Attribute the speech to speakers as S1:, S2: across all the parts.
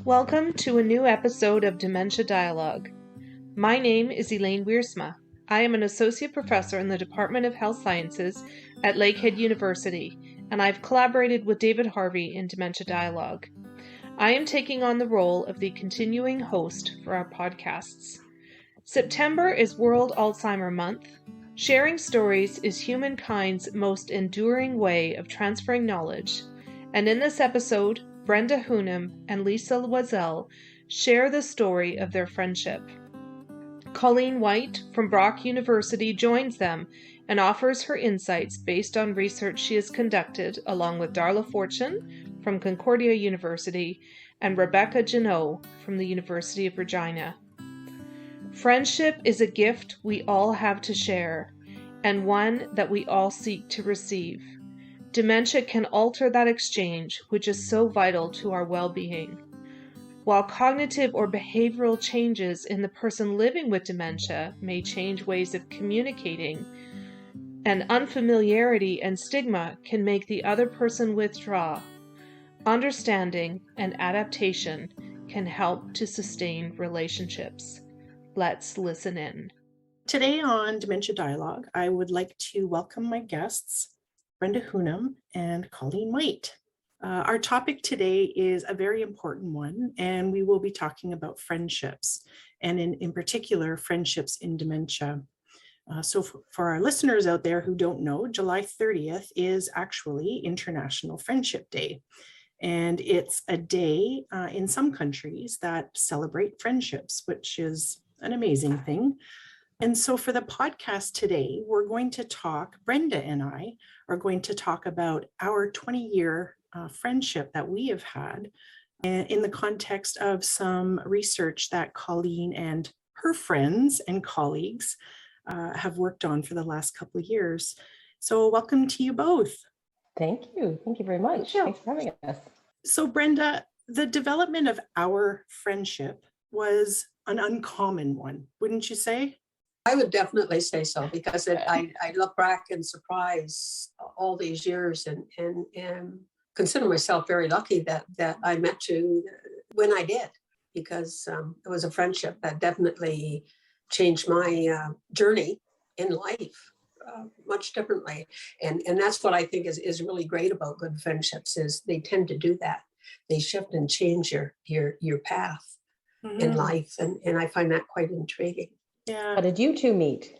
S1: Welcome to a new episode of Dementia Dialogue. My name is Elaine Wiersma. I am an associate professor in the Department of Health Sciences at Lakehead University, and I've collaborated with David Harvey in Dementia Dialogue. I am taking on the role of the continuing host for our podcasts. September is World Alzheimer Month. Sharing stories is humankind's most enduring way of transferring knowledge, and in this episode, Brenda Hounam and Lisa Loiselle share the story of their friendship. Colleen Whyte from Brock University joins them and offers her insights based on research she has conducted along with Darla Fortune from Concordia University and Rebecca Janot from the University of Regina. Friendship is a gift we all have to share, and one that we all seek to receive. Dementia can alter that exchange, which is so vital to our well-being. While cognitive or behavioral changes in the person living with dementia may change ways of communicating, and unfamiliarity and stigma can make the other person withdraw, understanding and adaptation can help to sustain relationships. Let's listen in.
S2: Today on Dementia Dialogue, I would like to welcome my guests, Brenda Hounam and Colleen Whyte. Our topic today is a very important one, and we will be talking about friendships, and in particular, friendships in dementia. So for our listeners out there who don't know, July 30th is actually International Friendship Day. And it's a day in some countries that celebrate friendships, which is an amazing thing. And so for the podcast today, we're going to talk, Brenda and I are going to talk about our 20-year friendship that we have had in the context of some research that Colleen and her friends and colleagues have worked on for the last couple of years. So welcome to you both.
S3: Thank you. Thank you very much. Thanks for having us.
S2: So Brenda, the development of our friendship was an uncommon one, wouldn't you say?
S4: I would definitely say so, because I look back in surprise all these years and consider myself very lucky that I met you when I did, because it was a friendship that definitely changed my journey in life much differently. And that's what I think is really great about good friendships, is they tend to do that. They shift and change your path in life. And I find that quite intriguing.
S3: Yeah. How did you two meet?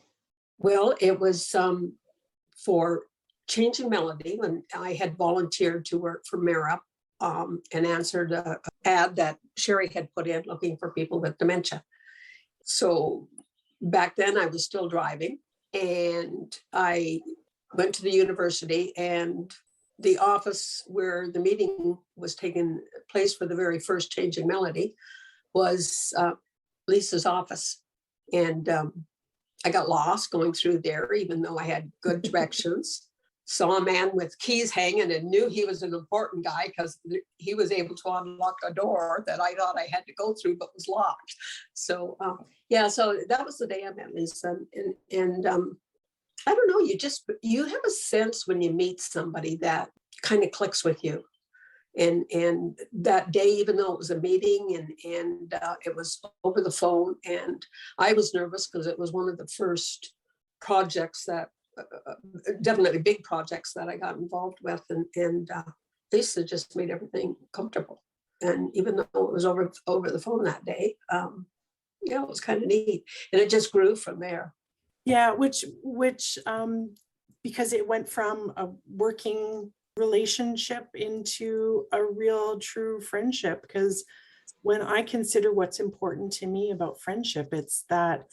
S4: Well, it was for Changing Melody, when I had volunteered to work for Merup and answered an ad that Sherry had put in looking for people with dementia. So back then I was still driving, and I went to the university, and the office where the meeting was taking place for the very first Changing Melody was Lisa's office. And I got lost going through there, even though I had good directions. Saw a man with keys hanging and knew he was an important guy because he was able to unlock a door that I thought I had to go through but was locked. So so that was the day I met Lisa. And I don't know, you have a sense when you meet somebody that kind of clicks with you. And that day, even though it was a meeting and it was over the phone, and I was nervous because it was one of the first projects that, definitely big projects that I got involved with. And Lisa just made everything comfortable. And even though it was over the phone that day, it was kind of neat. And it just grew from there.
S2: Yeah, which because it went from a working relationship into a real true friendship. Because when I consider what's important to me about friendship, it's that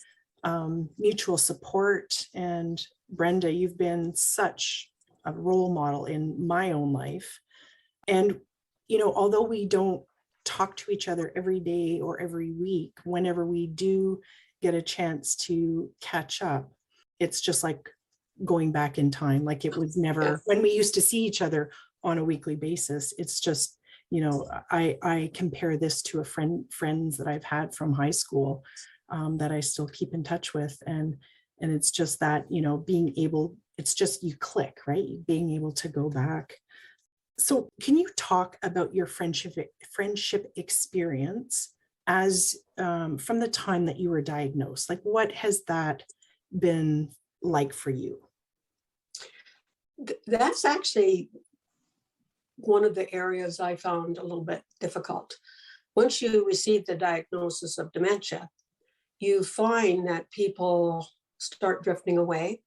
S2: mutual support. And Brenda, you've been such a role model in my own life. And, although we don't talk to each other every day or every week, whenever we do get a chance to catch up, it's just like going back in time. Like it was never when we used to see each other on a weekly basis. It's just, I compare this to friends that I've had from high school that I still keep in touch with. And it's just that, being able, it's just you click, right? Being able to go back. So can you talk about your friendship experience as from the time that you were diagnosed? Like, what has that been like for you?
S4: That's actually one of the areas I found a little bit difficult. Once you receive the diagnosis of dementia, you find that people start drifting away,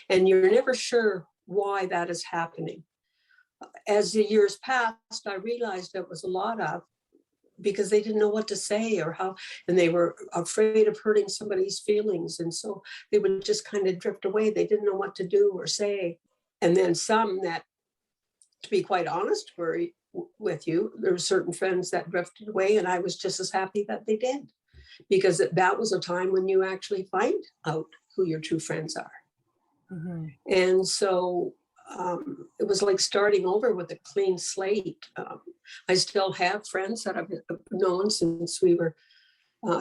S4: and you're never sure why that is happening. As the years passed, I realized it was a lot of because they didn't know what to say or how, and they were afraid of hurting somebody's feelings. And so they would just kind of drift away. They didn't know what to do or say. And then some that, to be quite honest with you, there were certain friends that drifted away, and I was just as happy that they did, because that was a time when you actually find out who your true friends are.
S2: Mm-hmm.
S4: And so it was like starting over with a clean slate. I still have friends that I've known since we were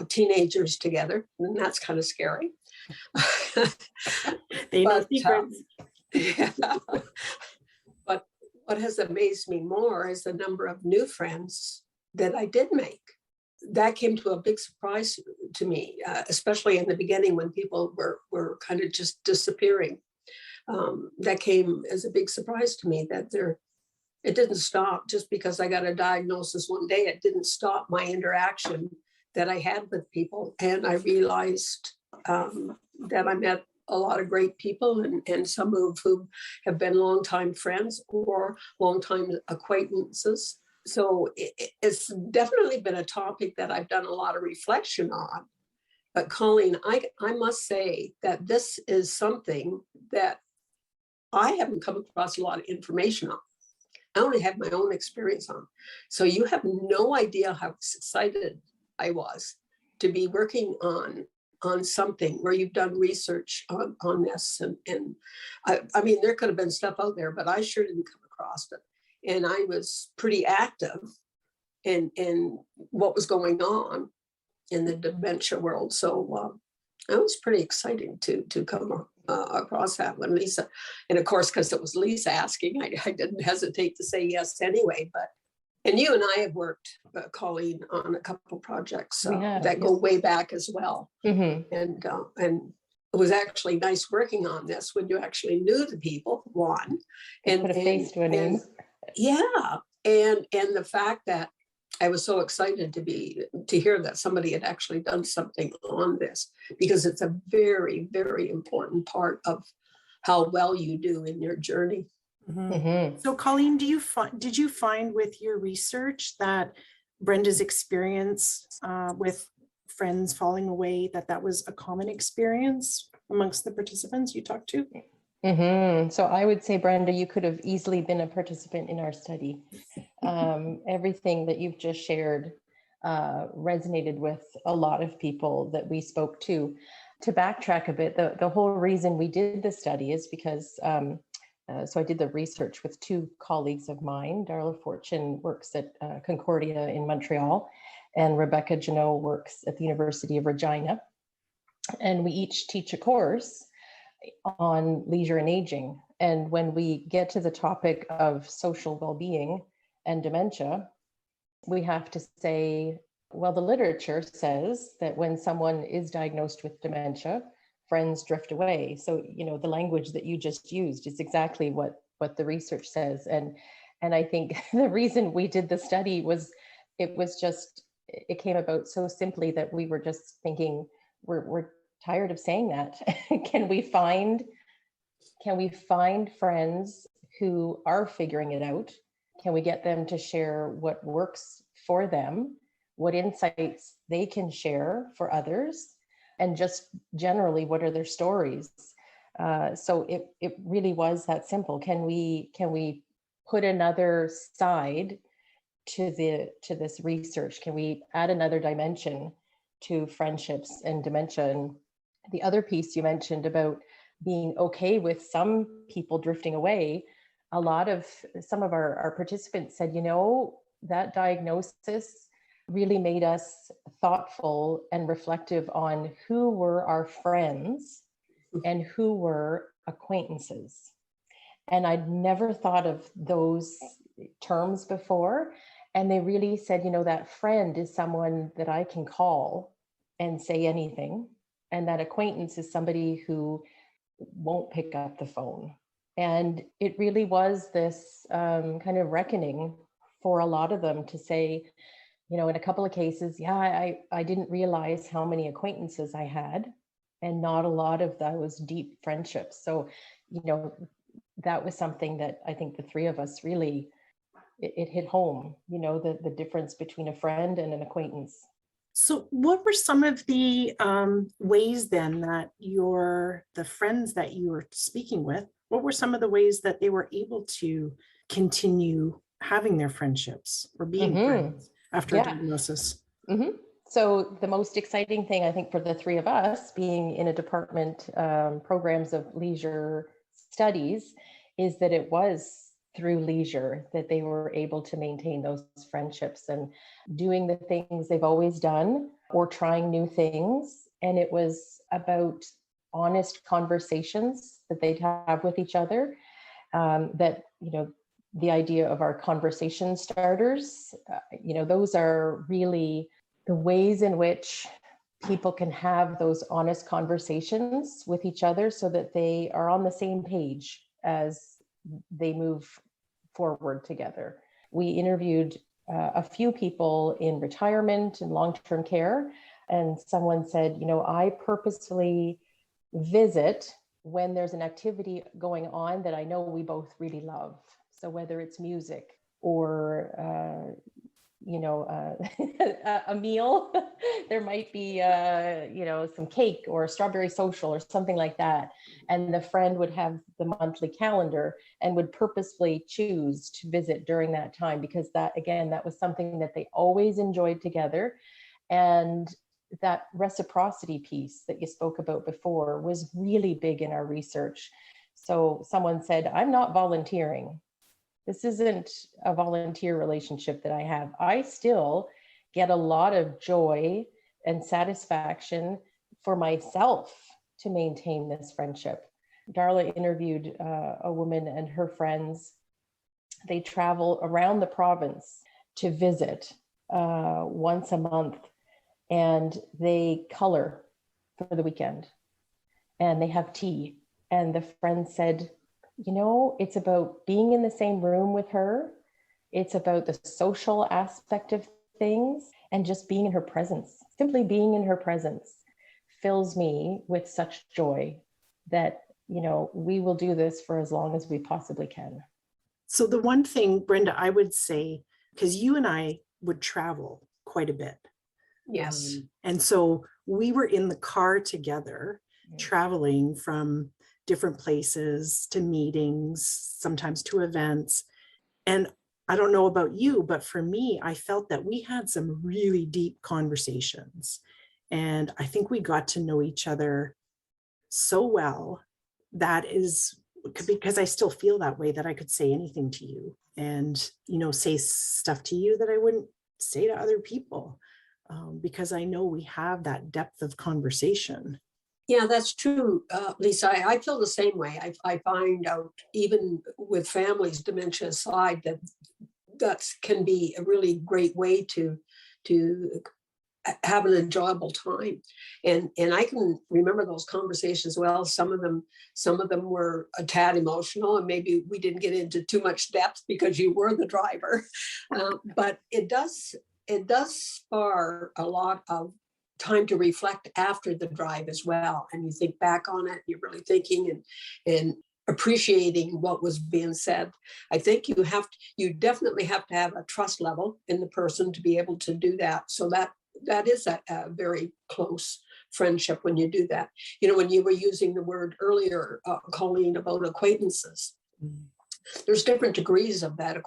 S4: teenagers together, and that's kind of scary.
S2: They know secrets.
S4: Yeah. But what has amazed me more is the number of new friends that I did make. That came to a big surprise to me, especially in the beginning when people were kind of just disappearing. That came as a big surprise to me that it didn't stop just because I got a diagnosis one day. It didn't stop my interaction that I had with people. And I realized that I met a lot of great people, and some of whom have been longtime friends or longtime acquaintances. So it's definitely been a topic that I've done a lot of reflection on. But Colleen, I must say that this is something that I haven't come across a lot of information on. I only have my own experience on. So you have no idea how excited I was to be working on something where you've done research on this. And I mean, there could have been stuff out there, but I sure didn't come across it. And I was pretty active in what was going on in the dementia world. So it was pretty exciting to come across that when Lisa, and of course, because it was Lisa asking, I didn't hesitate to say yes anyway. And you and I have worked, Colleen, on a couple projects that go way back as well.
S3: Mm-hmm.
S4: And it was actually nice working on this when you actually knew the people, one. And
S3: put a face to a name.
S4: Yeah. And the fact that I was so excited to hear that somebody had actually done something on this, because it's a very, very important part of how well you do in your journey.
S2: Mm-hmm.
S3: Mm-hmm.
S2: So Colleen, did you find with your research that Brenda's experience with friends falling away, that was a common experience amongst the participants you talked to?
S3: Mm-hmm. So I would say, Brenda, you could have easily been a participant in our study. Everything that you've just shared resonated with a lot of people that we spoke to. To backtrack a bit, the whole reason we did the study is because, so I did the research with two colleagues of mine. Darla Fortune works at Concordia in Montreal, and Rebecca Janot works at the University of Regina. And we each teach a course on leisure and aging. And when we get to the topic of social well-being and dementia, we have to say, well, the literature says that when someone is diagnosed with dementia, friends drift away. So, the language that you just used is exactly what the research says. And I think the reason we did the study was, it came about so simply that we were just thinking, we're tired of saying that. Can we find friends who are figuring it out? Can we get them to share what works for them, what insights they can share for others, and just generally, what are their stories? So it really was that simple. Can we put another side to this research? Can we add another dimension to friendships and dementia? And the other piece you mentioned about being okay with some people drifting away, some of our participants said, that diagnosis really made us thoughtful and reflective on who were our friends and who were acquaintances. And I'd never thought of those terms before. And they really said, that friend is someone that I can call and say anything. And that acquaintance is somebody who won't pick up the phone. And it really was this kind of reckoning for a lot of them to say, in a couple of cases, I didn't realize how many acquaintances I had, and not a lot of those deep friendships. So, that was something that I think the three of us really, it hit home, the difference between a friend and an acquaintance.
S2: So what were some of the ways then that the friends that you were speaking with, what were some of the ways that they were able to continue having their friendships or being friends after a diagnosis?
S3: So the most exciting thing, I think, for the three of us being in a department programs of leisure studies is that it was through leisure that they were able to maintain those friendships and doing the things they've always done or trying new things. And it was about honest conversations that they'd have with each other, that, the idea of our conversation starters, those are really the ways in which people can have those honest conversations with each other so that they are on the same page as they move forward together. We interviewed a few people in retirement and long-term care, and someone said, I purposefully visit when there's an activity going on that I know we both really love. So whether it's music or a meal, there might be, some cake or a strawberry social or something like that. And the friend would have the monthly calendar and would purposefully choose to visit during that time, because that was something that they always enjoyed together. And that reciprocity piece that you spoke about before was really big in our research. So someone said, I'm not volunteering. This isn't a volunteer relationship that I have. I still get a lot of joy and satisfaction for myself to maintain this friendship. Darla interviewed a woman and her friends. They travel around the province to visit once a month, and they color for the weekend and they have tea. And the friend said, it's about being in the same room with her. It's about the social aspect of things and just being in her presence. Simply being in her presence fills me with such joy that, we will do this for as long as we possibly can.
S2: So the one thing, Brenda, I would say, because you and I would travel quite a bit.
S4: Yes.
S2: And so we were in the car together, traveling from different places to meetings, sometimes to events. And I don't know about you, but for me, I felt that we had some really deep conversations. And I think we got to know each other so well. That is because I still feel that way, that I could say anything to you and, say stuff to you that I wouldn't say to other people, because I know we have that depth of conversation.
S4: Yeah, that's true, Lisa. I feel the same way. I find out, even with families, dementia aside, that can be a really great way to have an enjoyable time. And I can remember those conversations well. Some of them were a tad emotional, and maybe we didn't get into too much depth because you were the driver. But it does spar a lot of time to reflect after the drive as well. And you think back on it, you're really thinking and appreciating what was being said. I think you definitely have to have a trust level in the person to be able to do that. So that is a very close friendship when you do that. When you were using the word earlier, Colleen, about acquaintances, there's different degrees of that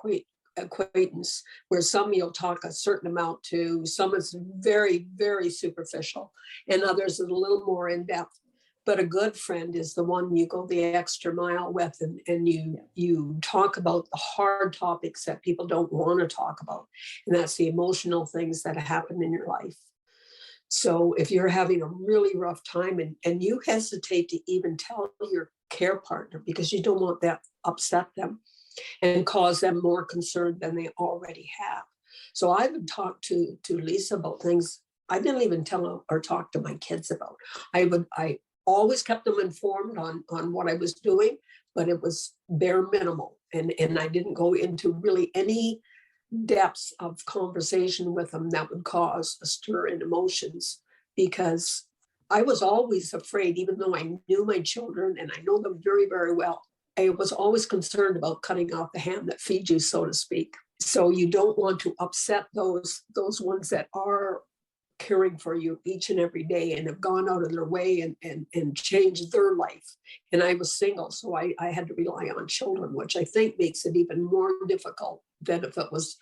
S4: acquaintance, where some you'll talk a certain amount to, some is very, very superficial, and others is a little more in depth. But a good friend is the one you go the extra mile with, and you talk about the hard topics that people don't want to talk about. And that's the emotional things that happen in your life. So if you're having a really rough time and you hesitate to even tell your care partner because you don't want that upset them, and cause them more concern than they already have. So I would talk to Lisa about things I didn't even tell or talk to my kids about. I always kept them informed on what I was doing, but it was bare minimal. And I didn't go into really any depths of conversation with them that would cause a stir in emotions, because I was always afraid, even though I knew my children and I know them very, very well, I was always concerned about cutting off the hand that feeds you, so to speak. So you don't want to upset those ones that are caring for you each and every day and have gone out of their way and changed their life. And I was single, so I had to rely on children, which I think makes it even more difficult than if it was,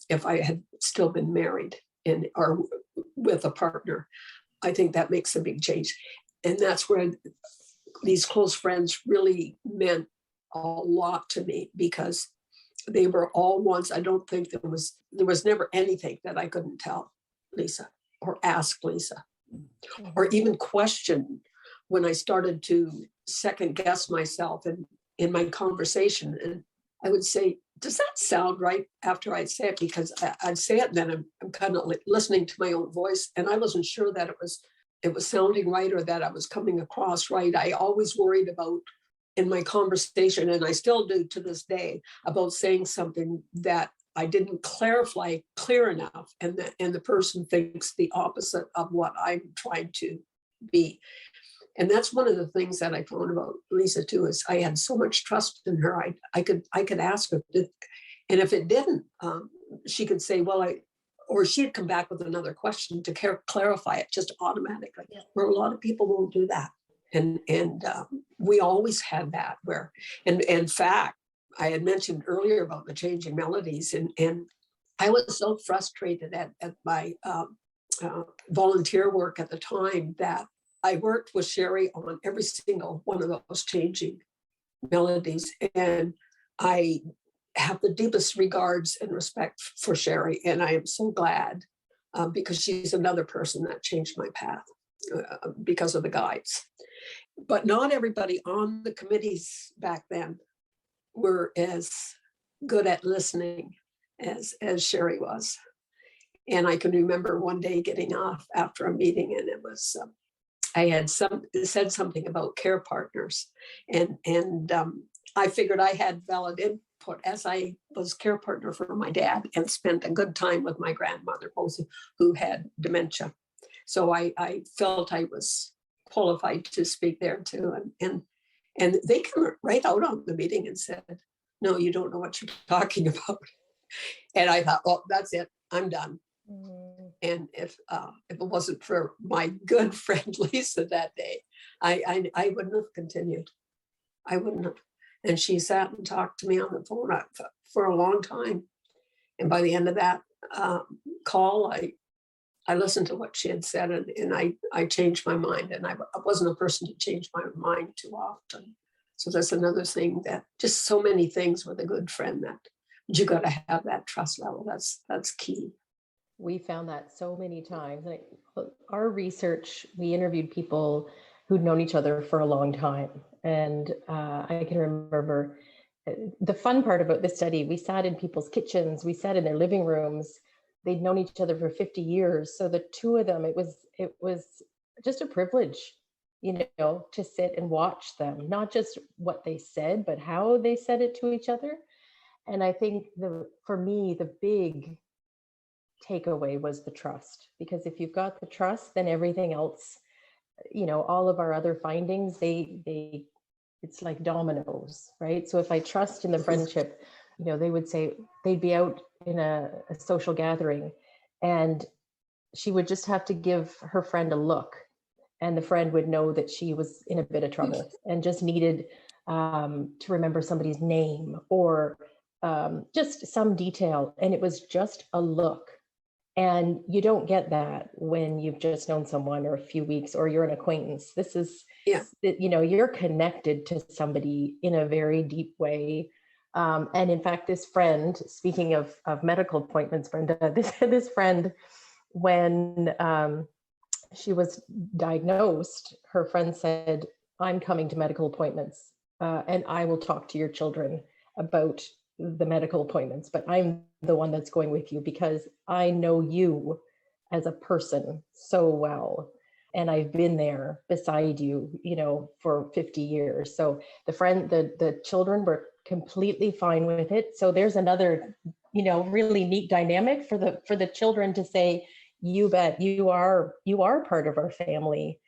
S4: if I had still been married or with a partner. I think that makes a big change. And that's where these close friends really meant a lot to me, because they were all ones. I don't think there was never anything that I couldn't tell Lisa or ask Lisa, or even question when I started to second guess myself in my conversation. And I would say, does that sound right, after I'd say it? Because I'd say it and then I'm kind of like listening to my own voice, and I wasn't sure that it was sounding right or that I was coming across right. I always worried about in my conversation, and I still do to this day, about saying something that I didn't clarify clear enough, and the person thinks the opposite of what I'm trying to be. And that's one of the things that I found about Lisa too, is I had so much trust in her. I could ask her, and if it didn't, she could say, well, or she'd come back with another question to clarify it just automatically. Yeah. Where a lot of people won't do that. And we always had that where, and in fact, I had mentioned earlier about the changing melodies, and I was so frustrated at my volunteer work at the time that I worked with Sherry on every single one of those changing melodies. And I have the deepest regards and respect for Sherry. And I am so glad because she's another person that changed my path because of the guides. But not everybody on the committees back then were as good at listening as Sherry was. And I can remember one day getting off after a meeting, and it was, I had said something about care partners, and I figured I had valid input as I was care partner for my dad and spent a good time with my grandmother, both who had dementia. So I felt I was qualified to speak there too. And they came right out on the meeting and said, no, you don't know what you're talking about. And I thought, well, that's it, I'm done. And if it wasn't for my good friend Lisa that day, I wouldn't have continued. I wouldn't have. And she sat and talked to me on the phone for a long time. And by the end of that call, I listened to what she had said, and I changed my mind. And I wasn't a person to change my mind too often. So that's another thing, that just so many things with a good friend, that you got to have that trust level. That's key.
S3: We found that so many times. Our research, we interviewed people who'd known each other for a long time. And I can remember the fun part about this study, we sat in people's kitchens, we sat in their living rooms. They'd known each other for 50 years. So the two of them, it was just a privilege, to sit and watch them, not just what they said, but how they said it to each other. And I think for me, the big takeaway was the trust, because if you've got the trust, then everything else, all of our other findings, it's like dominoes, right? So if I trust in the friendship, they would say they'd be out in a social gathering, and she would just have to give her friend a look, and the friend would know that she was in a bit of trouble and just needed to remember somebody's name or just some detail. And it was just a look. And you don't get that when you've just known someone or a few weeks, or you're an acquaintance. This is, you're connected to somebody in a very deep way. And in fact, this friend, speaking of medical appointments, Brenda, this friend, when she was diagnosed, her friend said, I'm coming to medical appointments and I will talk to your children about the medical appointments, but I'm the one that's going with you because I know you as a person so well. And I've been there beside you, for 50 years. So the children were completely fine with it. So there's another, really neat dynamic for the children to say, you bet you are part of our family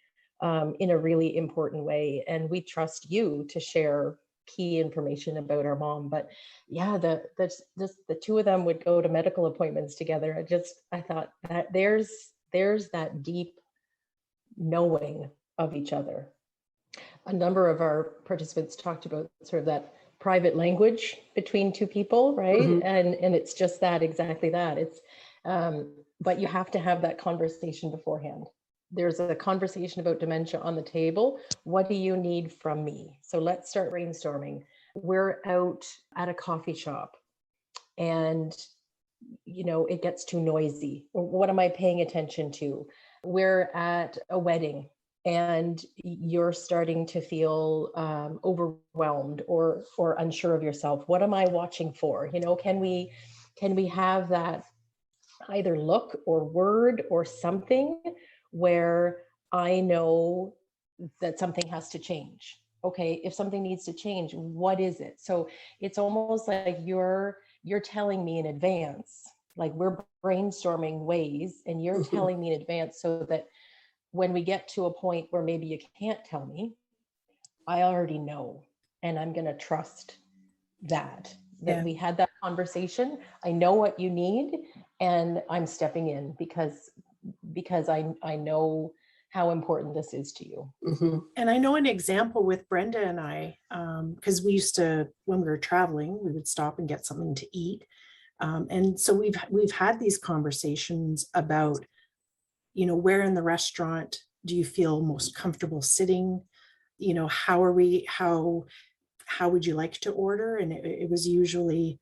S3: in a really important way. And we trust you to share key information about our mom. But yeah, the two of them would go to medical appointments together. I thought that there's that deep knowing of each other. A number of our participants talked about sort of that private language between two people, right?
S4: Mhm.
S3: And it's just exactly that. It's but you have to have that conversation beforehand. There's a conversation about dementia on the table. What do you need from me? So let's start brainstorming. We're out at a coffee shop and it gets too noisy. What am I paying attention to? We're at a wedding and you're starting to feel overwhelmed or unsure of yourself. What am I watching for? Can we have that either look or word or something where I know that something has to change? Okay, if something needs to change, what is it? So it's almost like you're telling me in advance, like we're brainstorming ways and you're
S4: Mhm.
S3: telling me in advance so that when we get to a point where maybe you can't tell me, I already know, and I'm going to trust that
S2: Yeah.
S3: we had that conversation. I know what you need, and I'm stepping in because I know how important this is to you.
S4: Mhm.
S2: And I know an example with Brenda and I, because we used to, when we were traveling, we would stop and get something to eat. And so we've had these conversations about, where in the restaurant do you feel most comfortable sitting? How would you like to order? And it was usually,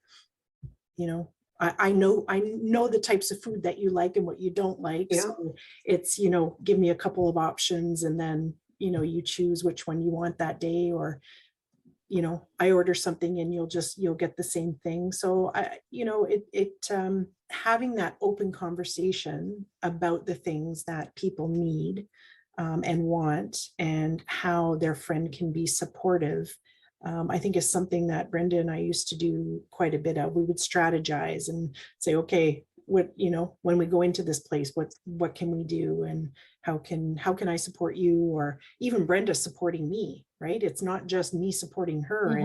S2: I know the types of food that you like and what you don't like.
S4: Yeah.
S2: So it's, give me a couple of options and then, you choose which one you want that day, or, I order something and you'll get the same thing. So having that open conversation about the things that people need and want, and how their friend can be supportive, I think is something that Brenda and I used to do quite a bit of. We would strategize and say, okay, when we go into this place, what can we do, and how can I support you? Or even Brenda supporting me, right? It's not just me supporting her.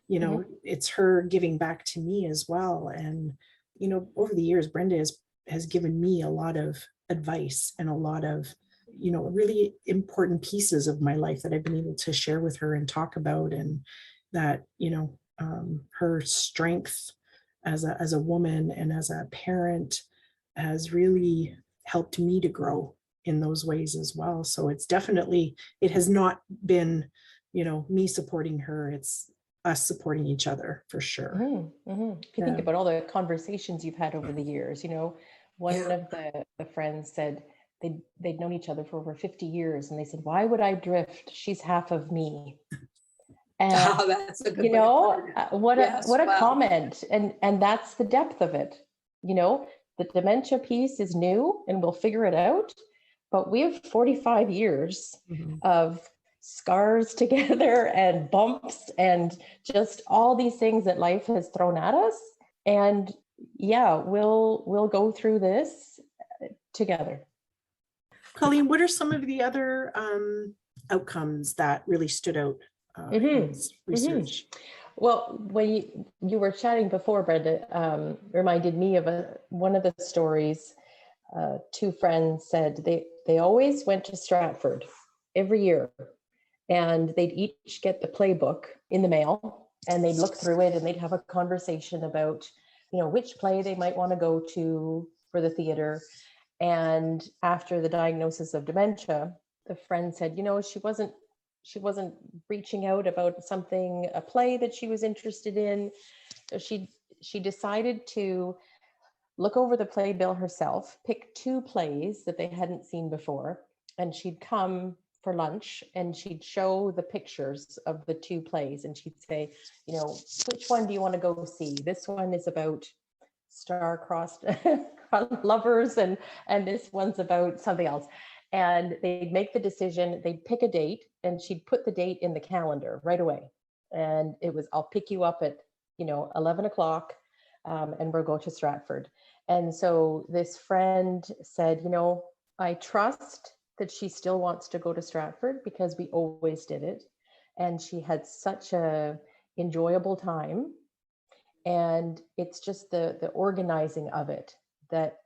S2: It's her giving back to me as well. And over the years, Brenda has given me a lot of advice and a lot of really important pieces of my life that I've been able to share with her and talk about. And that her strength as a woman and as a parent has really helped me to grow in those ways as well. So it has not been me supporting her, it's us supporting each other for sure.
S3: If you think about all the conversations you've had over the years, one of the friends said they'd known each other for over 50 years, and they said, why would I drift? She's half of me. And
S4: That's a good way to put it.
S3: what a
S4: Wow.
S3: comment. And that's the depth of it. The dementia piece is new and we'll figure it out, but we have 45 years of scars together and bumps and just all these things that life has thrown at us. And we'll go through this together.
S2: Colleen, what are some of the other outcomes that really stood out in this research?
S3: Well, when you were chatting before, Brenda, reminded me of one of the stories. Two friends said they always went to Stratford every year, and they'd each get the playbook in the mail, and they'd look through it, and they'd have a conversation about, which play they might want to go to for the theater. And after the diagnosis of dementia, the friend said, she wasn't reaching out about a play that she was interested in. So she decided to look over the playbill herself, pick two plays that they hadn't seen before, and she'd come for lunch, and she'd show the pictures of the two plays, and she'd say, you know, which one do you want to go see? This one is about star-crossed lovers, and this one's about something else. And they'd make the decision, they'd pick a date, and she'd put the date in the calendar right away. And it was, I'll pick you up at, you know, 11 o'clock, and we'll go to Stratford. And so this friend said, you know, I trust that she still wants to go to Stratford because we always did it. And she had such a enjoyable time. And it's just the organizing of it that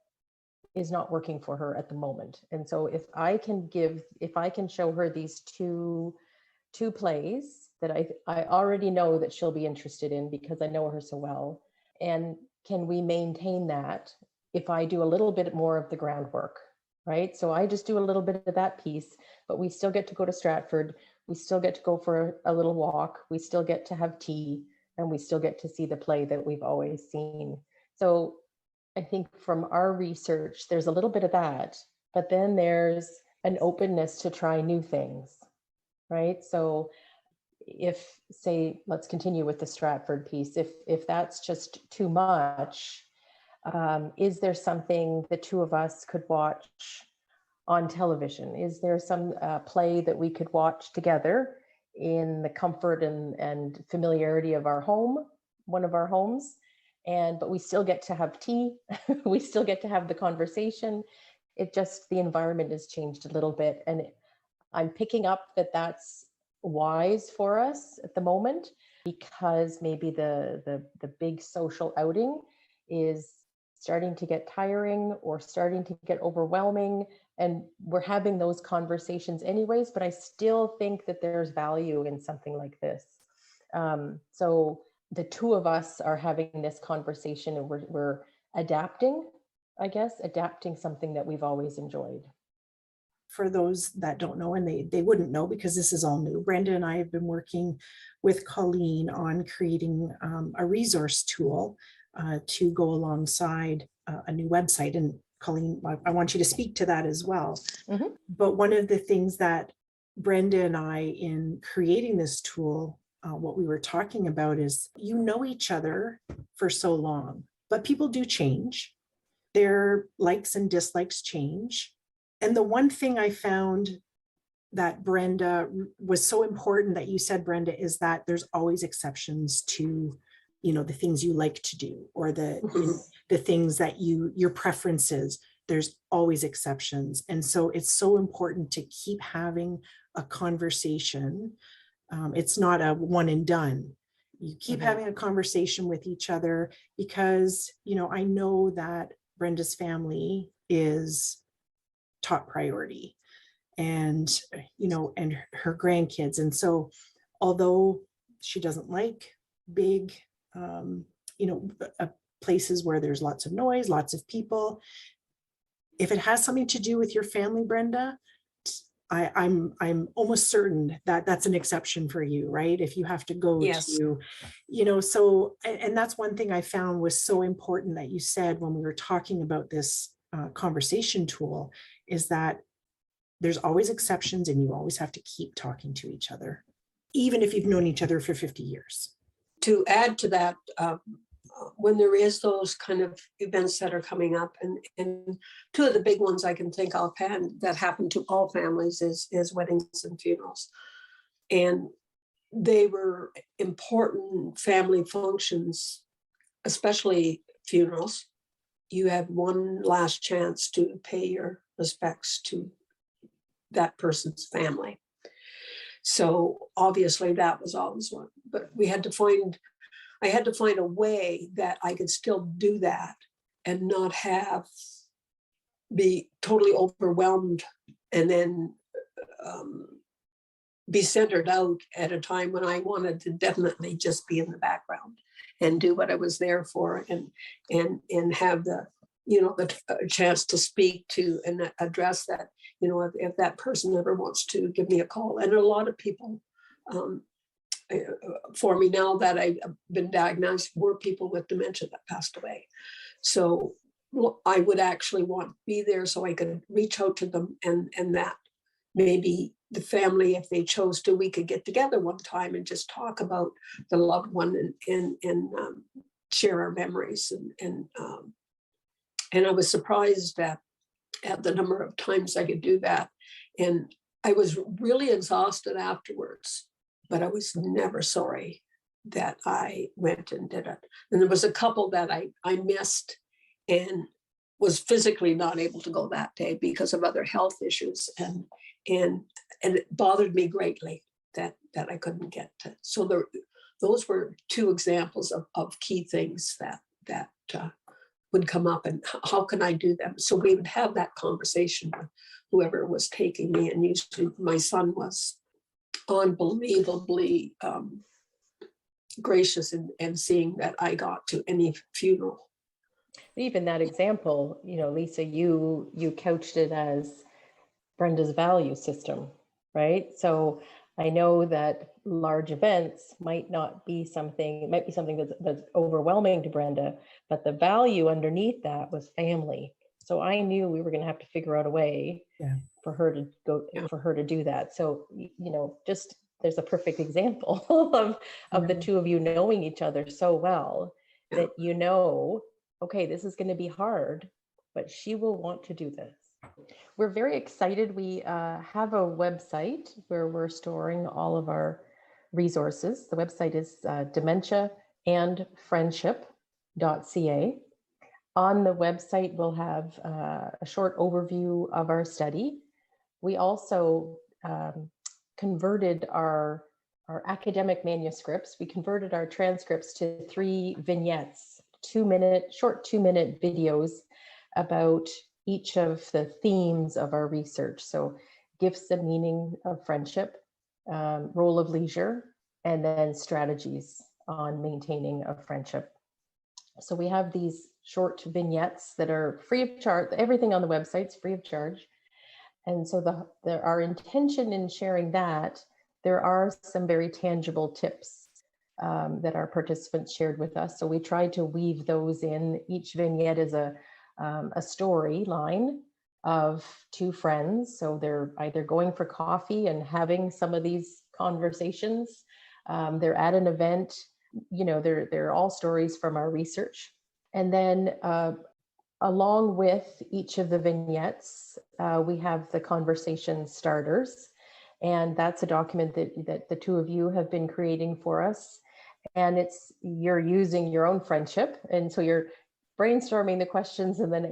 S3: is not working for her at the moment. And so if I can show her these two plays that I already know that she'll be interested in because I know her so well, and can we maintain that if I do a little bit more of the groundwork, right? So I just do a little bit of that piece, but we still get to go to Stratford. We still get to go for a little walk. We still get to have tea, and we still get to see the play that we've always seen. So I think from our research, there's a little bit of that, but then there's an openness to try new things, right? So if, say, let's continue with the Stratford piece, if that's just too much, is there something the two of us could watch on television? Is there some play that we could watch together in the comfort and familiarity of our home, one of our homes? But we still get to have tea. We still get to have the conversation. It just, the environment has changed a little bit. And I'm picking up that that's wise for us at the moment, because maybe the big social outing is starting to get tiring or starting to get overwhelming. And we're having those conversations anyways, but I still think that there's value in something like this. So the two of us are having this conversation, and we're adapting, I guess, adapting something that we've always enjoyed.
S2: For those that don't know, and they wouldn't know because this is all new, Brenda and I have been working with Colleen on creating a resource tool to go alongside a new website. And Colleen, I want you to speak to that as well. Mm-hmm. But one of the things that Brenda and I, in creating this tool, what we were talking about is, you know each other for so long, but people do change. Their likes and dislikes change. And the one thing I found that Brenda was so important that you said, Brenda, is that there's always exceptions to, you know, the things you like to do, or the things that your preferences. There's always exceptions. And so it's so important to keep having a conversation. It's not a one and done. You keep having a conversation with each other, because, you know, I know that Brenda's family is top priority, and, you know, and her grandkids. And so although she doesn't like big, you know, places where there's lots of noise, lots of people, if it has something to do with your family, Brenda, I'm almost certain that that's an exception for you, right? If you have to go to, you know, so, and that's one thing I found was so important that you said when we were talking about this conversation tool, is that there's always exceptions, and you always have to keep talking to each other, even if you've known each other for 50 years.
S4: To add to that, when there is those kind of events that are coming up, and two of the big ones I can think of that happen to all families is weddings and funerals. And they were important family functions, especially funerals. You have one last chance to pay your respects to that person's family. So obviously that was always one, but I had to find a way that I could still do that and not be totally overwhelmed, and then be centered out at a time when I wanted to definitely just be in the background and do what I was there for, and have the, you know, the chance to speak to and address that, you know, if that person ever wants to give me a call. And a lot of people for me, now that I've been diagnosed, were people with dementia that passed away. So I would actually want to be there so I could reach out to them, and that maybe the family, if they chose to, we could get together one time and just talk about the loved one and share our memories. And I was surprised at the number of times I could do that. And I was really exhausted afterwards, but I was never sorry that I went and did it. And there was a couple that I missed and was physically not able to go that day because of other health issues. And it bothered me greatly that I couldn't get to. So those were two examples of key things that would come up, and how can I do them? So we would have that conversation with whoever was taking me, and usually my son was unbelievably gracious in seeing that I got to any funeral.
S3: Even that example, Lisa, you couched it as Brenda's value system, right? So I know that large events might be something that's overwhelming to Brenda, but the value underneath that was family. So I knew we were going to have to figure out a way for her to go, for her to do that. So, just there's a perfect example of the two of you knowing each other so well that okay, this is going to be hard, but she will want to do this. We're very excited. We have a website where we're storing all of our resources. The website is dementiaandfriendship.ca. On the website, we'll have a short overview of our study. We also converted our academic manuscripts. We converted our transcripts to 3 vignettes, short 2-minute videos about each of the themes of our research. So gifts and meaning of friendship, role of leisure, and then strategies on maintaining a friendship. So we have these short vignettes that are free of charge. Everything on the website's free of charge. And so our intention in sharing that, there are some very tangible tips that our participants shared with us. So we tried to weave those in. Each vignette is a storyline of 2 friends. So they're either going for coffee and having some of these conversations. They're at an event. They're all stories from our research. And then along with each of the vignettes, we have the conversation starters. And that's a document that the 2 of you have been creating for us. And you're using your own friendship. And so you're brainstorming the questions and then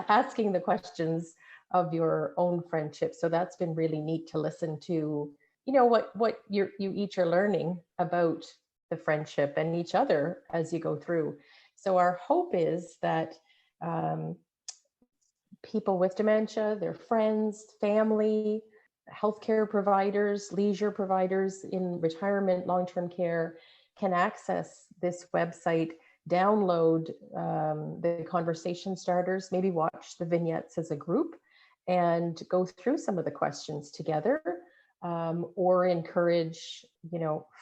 S3: asking the questions of your own friendship. So that's been really neat to listen to, what you each are learning about the friendship and each other as you go through. So our hope is that people with dementia, their friends, family, healthcare providers, leisure providers in retirement, long-term care can access this website, download the conversation starters, maybe watch the vignettes as a group and go through some of the questions together, or encourage,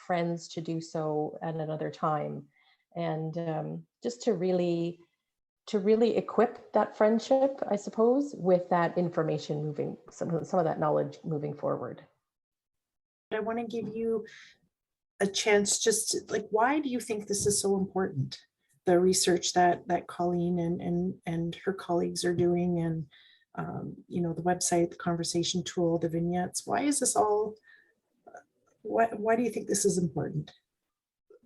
S3: friends to do so at another time. And just to really equip that friendship, I suppose, with that information moving, some of that knowledge moving forward.
S2: I want to give you a chance, just why do you think this is so important? The research that Colleen and her colleagues are doing, and the website, the conversation tool, the vignettes. Why is this all? Why do you think this is important?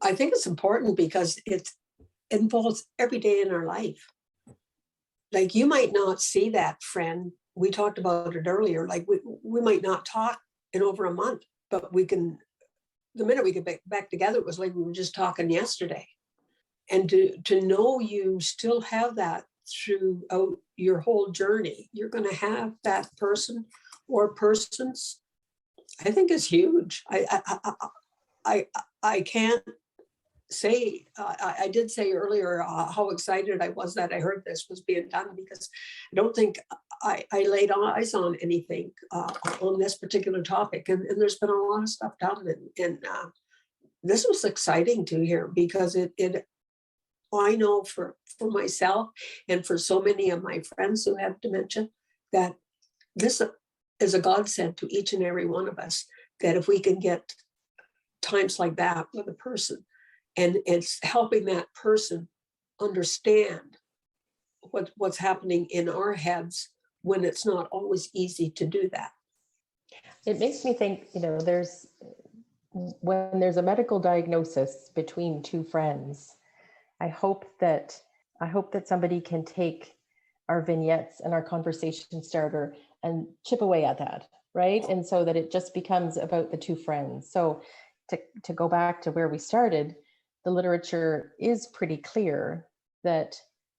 S4: I think it's important because it involves every day in our life. Like, you might not see that friend. We talked about it earlier. Like, we might not talk in over a month, but the minute we get back together, it was like we were just talking yesterday. And to know you still have that throughout your whole journey, you're going to have that person or persons, I think is huge. I can't say, I did say earlier how excited I was that I heard this was being done, because I don't think I laid eyes on anything on this particular topic. And there's been a lot of stuff done. And this was exciting to hear, because I know for myself and for so many of my friends who have dementia, that this is a godsend to each and every one of us, that if we can get times like that with a person, and it's helping that person understand what's happening in our heads, when it's not always easy to do that.
S3: It makes me think, when there's a medical diagnosis between two friends, I hope that somebody can take our vignettes and our conversation starter and chip away at that, right? And so that it just becomes about the two friends. So to go back to where we started, the literature is pretty clear that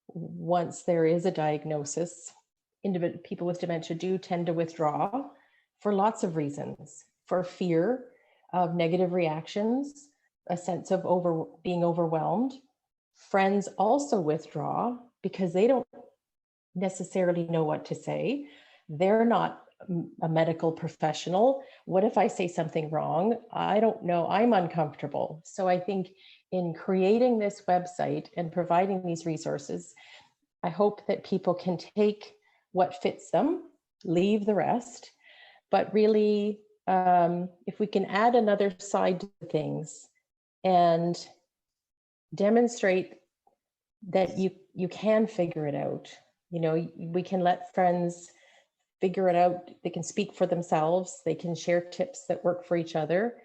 S3: once there is a diagnosis, people with dementia do tend to withdraw for lots of reasons, for fear of negative reactions, a sense of being overwhelmed. Friends also withdraw because they don't necessarily know what to say. They're not a medical professional. What if I say something wrong? I don't know. I'm uncomfortable. So I think in creating this website and providing these resources, I hope that people can take what fits them, leave the rest, but really, if we can add another side to things and demonstrate that you can figure it out. We can let friends figure it out. They can speak for themselves. They can share tips that work for each other.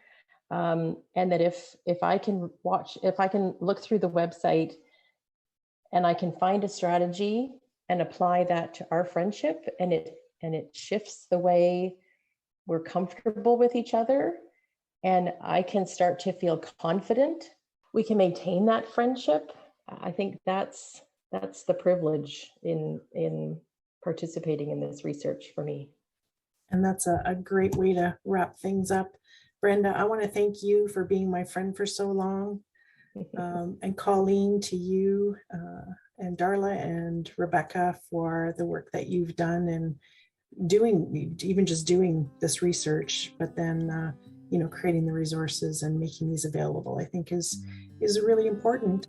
S3: And that if I can look through the website and I can find a strategy and apply that to our friendship, and it shifts the way we're comfortable with each other, and I can start to feel confident, we can maintain that friendship. I think that's the privilege in participating in this research for me.
S2: And that's a great way to wrap things up. Brenda, I want to thank you for being my friend for so long. And Colleen, to you, and Darla and Rebecca for the work that you've done and even just doing this research, but then creating the resources and making these available, I think is really important.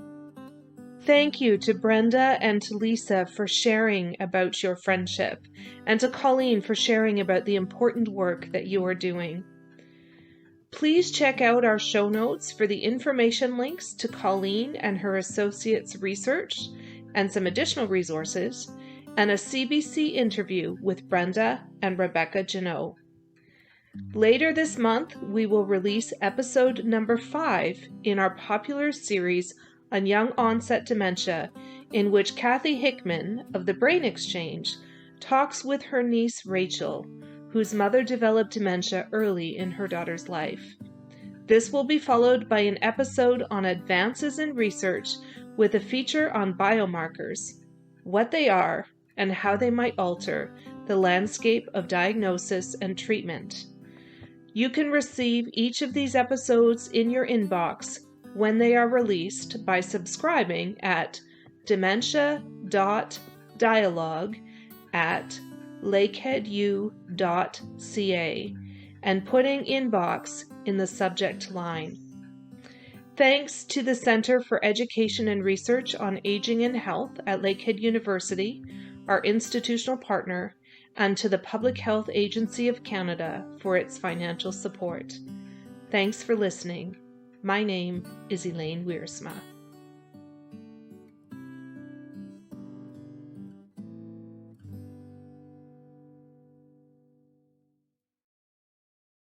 S1: Thank you to Brenda and to Lisa for sharing about your friendship, and to Colleen for sharing about the important work that you are doing. Please check out our show notes for the information links to Colleen and her associates' research and some additional resources, and a CBC interview with Brenda and Rebecca Janot. Later this month, we will release episode number 5 in our popular series on young onset dementia, in which Kathy Hickman of the Brain Exchange talks with her niece Rachel, whose mother developed dementia early in her daughter's life. This will be followed by an episode on advances in research with a feature on biomarkers, what they are, and how they might alter the landscape of diagnosis and treatment. You can receive each of these episodes in your inbox when they are released by subscribing at dementia.dialogue@lakeheadu.ca and putting inbox in the subject line. Thanks to the Center for Education and Research on Aging and Health at Lakehead University, our institutional partner, and to the Public Health Agency of Canada for its financial support. Thanks for listening. My name is Elaine Wiersma.